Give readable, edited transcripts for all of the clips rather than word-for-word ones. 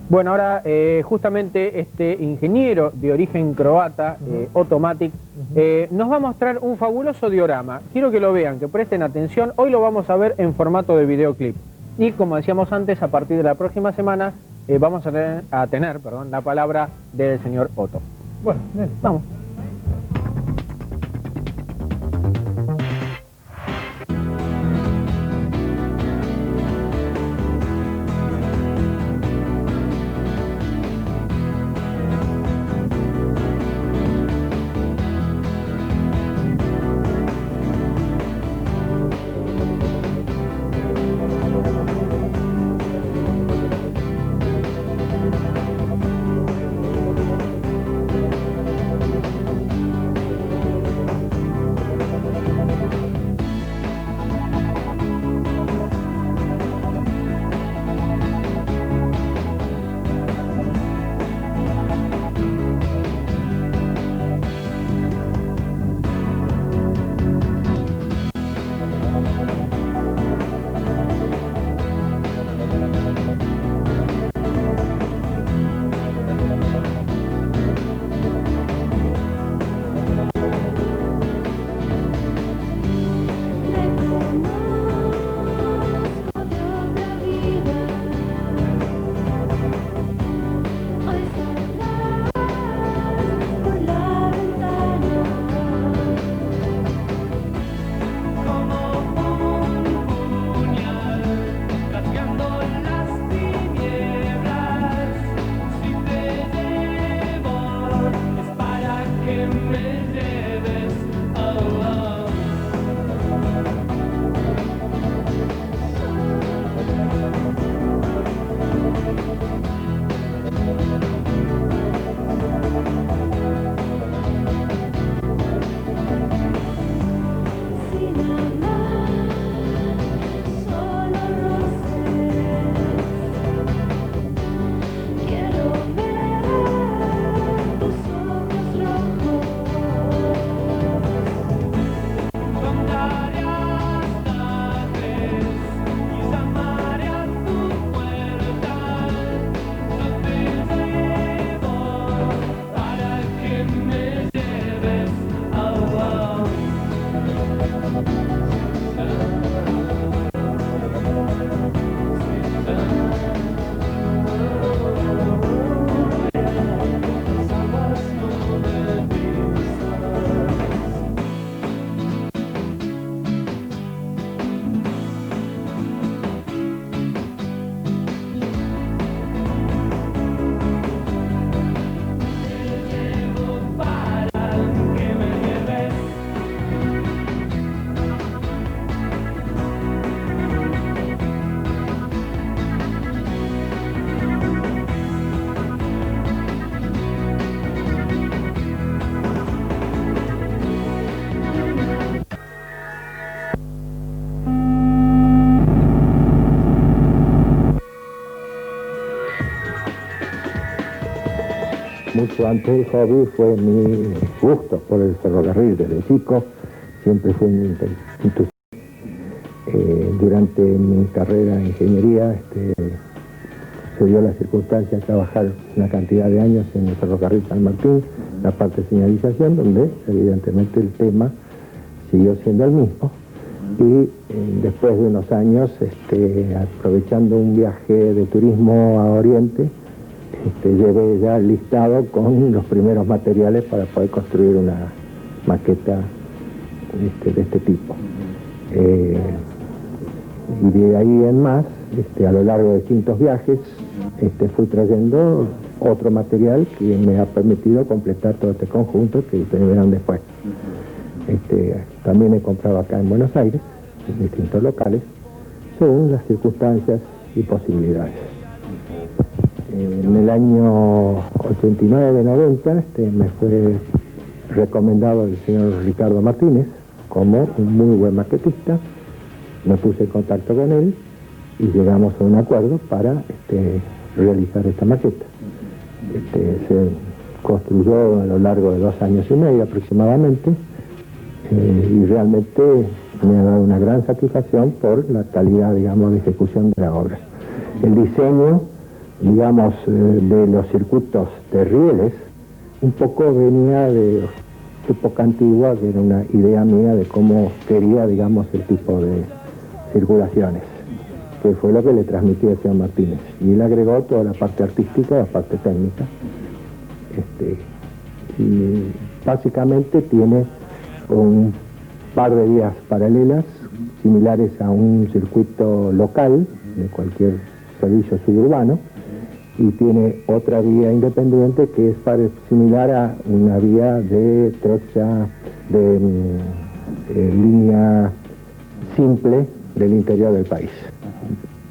Bueno, ahora justamente este ingeniero de origen croata, Otto Matic, nos va a mostrar un fabuloso diorama. Quiero que lo vean, que presten atención. Hoy lo vamos a ver en formato de videoclip. Y como decíamos antes, a partir de la próxima semana vamos a tener la palabra del señor Otto. Bueno, vamos. Mucho antes del hobby fue mi gusto por el ferrocarril desde chico, siempre fui muy entusiasta. Durante mi carrera en ingeniería se dio la circunstancia de trabajar una cantidad de años en el ferrocarril San Martín, la parte de señalización, donde evidentemente el tema siguió siendo el mismo. Y después de unos años, aprovechando un viaje de turismo a Oriente, llevé ya listado con los primeros materiales para poder construir una maqueta de este tipo. Y de ahí en más, a lo largo de distintos viajes, fui trayendo otro material que me ha permitido completar todo este conjunto que ustedes verán después. También he comprado acá en Buenos Aires, en distintos locales, según las circunstancias y posibilidades. En el año 89-90 me fue recomendado el señor Ricardo Martínez como un muy buen maquetista. Me puse en contacto con él y llegamos a un acuerdo para realizar esta maqueta. Se construyó a lo largo de 2 años y medio aproximadamente y realmente me ha dado una gran satisfacción por la calidad, digamos, de ejecución de la obra. El diseño digamos, de los circuitos de rieles, un poco venía de época antigua, que era una idea mía de cómo quería, digamos, el tipo de circulaciones, que fue lo que le transmití a señor Martínez. Y él agregó toda la parte artística, la parte técnica. Y básicamente tiene un par de vías paralelas, similares a un circuito local de cualquier servicio suburbano, y tiene otra vía independiente que es similar a una vía de trocha de línea simple del interior del país.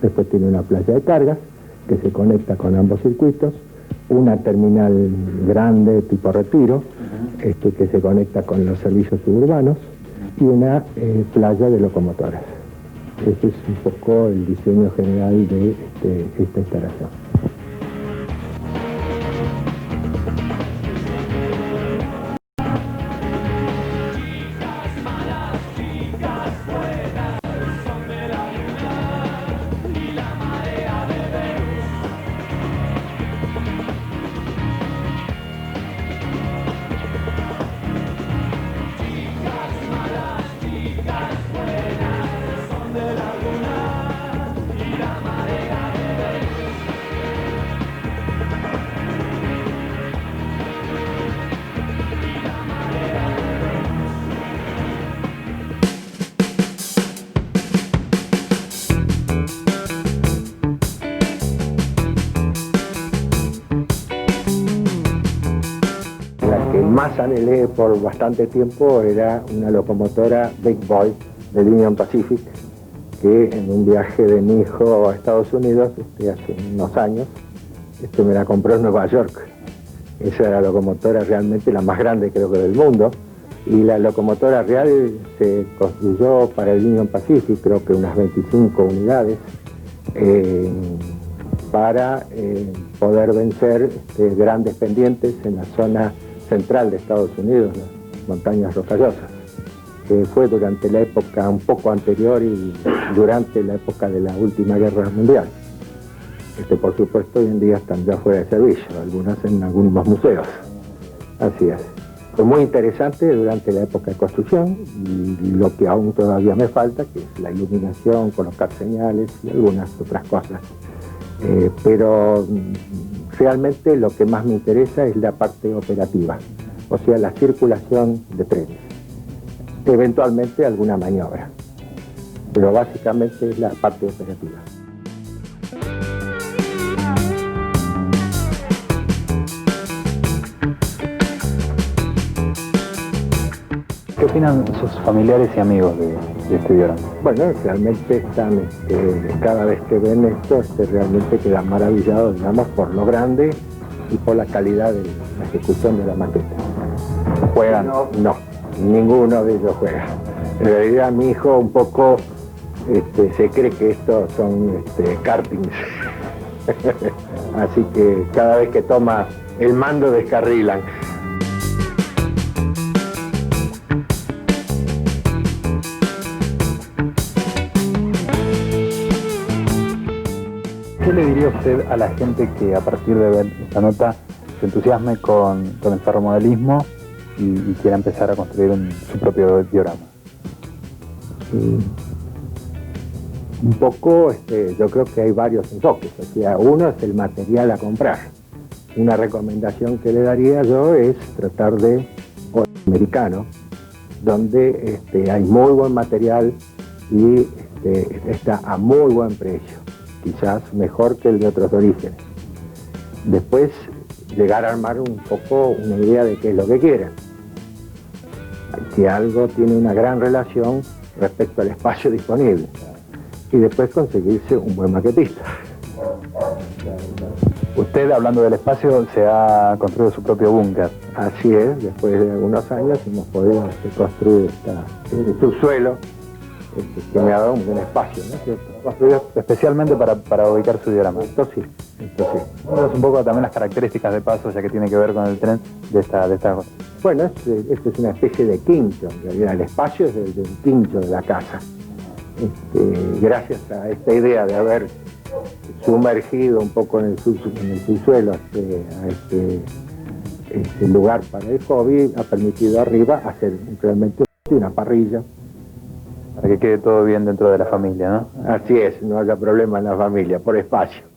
Después tiene una playa de cargas que se conecta con ambos circuitos, una terminal grande tipo Retiro, que se conecta con los servicios suburbanos, y una playa de locomotoras. Ese es un poco el diseño general de esta instalación. Más anhelé por bastante tiempo era una locomotora Big Boy del Union Pacific, que en un viaje de mi hijo a Estados Unidos hace unos años me la compró en Nueva York. Esa era la locomotora realmente la más grande, creo que del mundo, y la locomotora real se construyó para el Union Pacific, creo que unas 25 unidades, para poder vencer grandes pendientes en la zona central de Estados Unidos, las montañas rocallosas. Fue durante la época un poco anterior y durante la época de la última guerra mundial. Por supuesto, hoy en día están ya fuera de servicio, algunas en algunos museos. Así es. Fue muy interesante durante la época de construcción, y lo que aún todavía me falta, que es la iluminación, colocar señales y algunas otras cosas. Pero realmente lo que más me interesa es la parte operativa, o sea, la circulación de trenes. Eventualmente alguna maniobra, pero básicamente es la parte operativa. ¿Qué opinan sus familiares y amigos de este diorama? Bueno, realmente están, cada vez que ven esto, realmente quedan maravillados, digamos, por lo grande y por la calidad de la ejecución de la maqueta. ¿Juegan? No, ninguno de ellos juega. En realidad mi hijo un poco se cree que estos son kartings. Así que cada vez que toma el mando descarrilan. ¿Qué le diría usted a la gente que a partir de ver esta nota se entusiasme con el ferromodelismo y quiera empezar a construir su propio diorama? Un poco, yo creo que hay varios enfoques. O sea, uno es el material a comprar. Una recomendación que le daría yo es tratar de americano, donde hay muy buen material y está a muy buen precio, quizás mejor que el de otros orígenes. Después, llegar a armar un poco una idea de qué es lo que quieren. Si algo tiene una gran relación respecto al espacio disponible. Y después conseguirse un buen maquetista. Usted, hablando del espacio, se ha construido su propio búnker. Así es, después de algunos años hemos podido construir este subsuelo que me ha dado un buen espacio, ¿no es cierto? Construido especialmente para ubicar su diorama. Esto sí. Es un poco también las características de paso, ya que tiene que ver con el tren de esta cosa. Bueno, esto es una especie de quincho, en realidad el espacio es el de un quincho de la casa. Gracias a esta idea de haber sumergido un poco en el subsuelo a este lugar para el hobby, ha permitido arriba hacer realmente una parrilla. Para que quede todo bien dentro de la familia, ¿no? Así es, no haya problema en la familia, por espacio.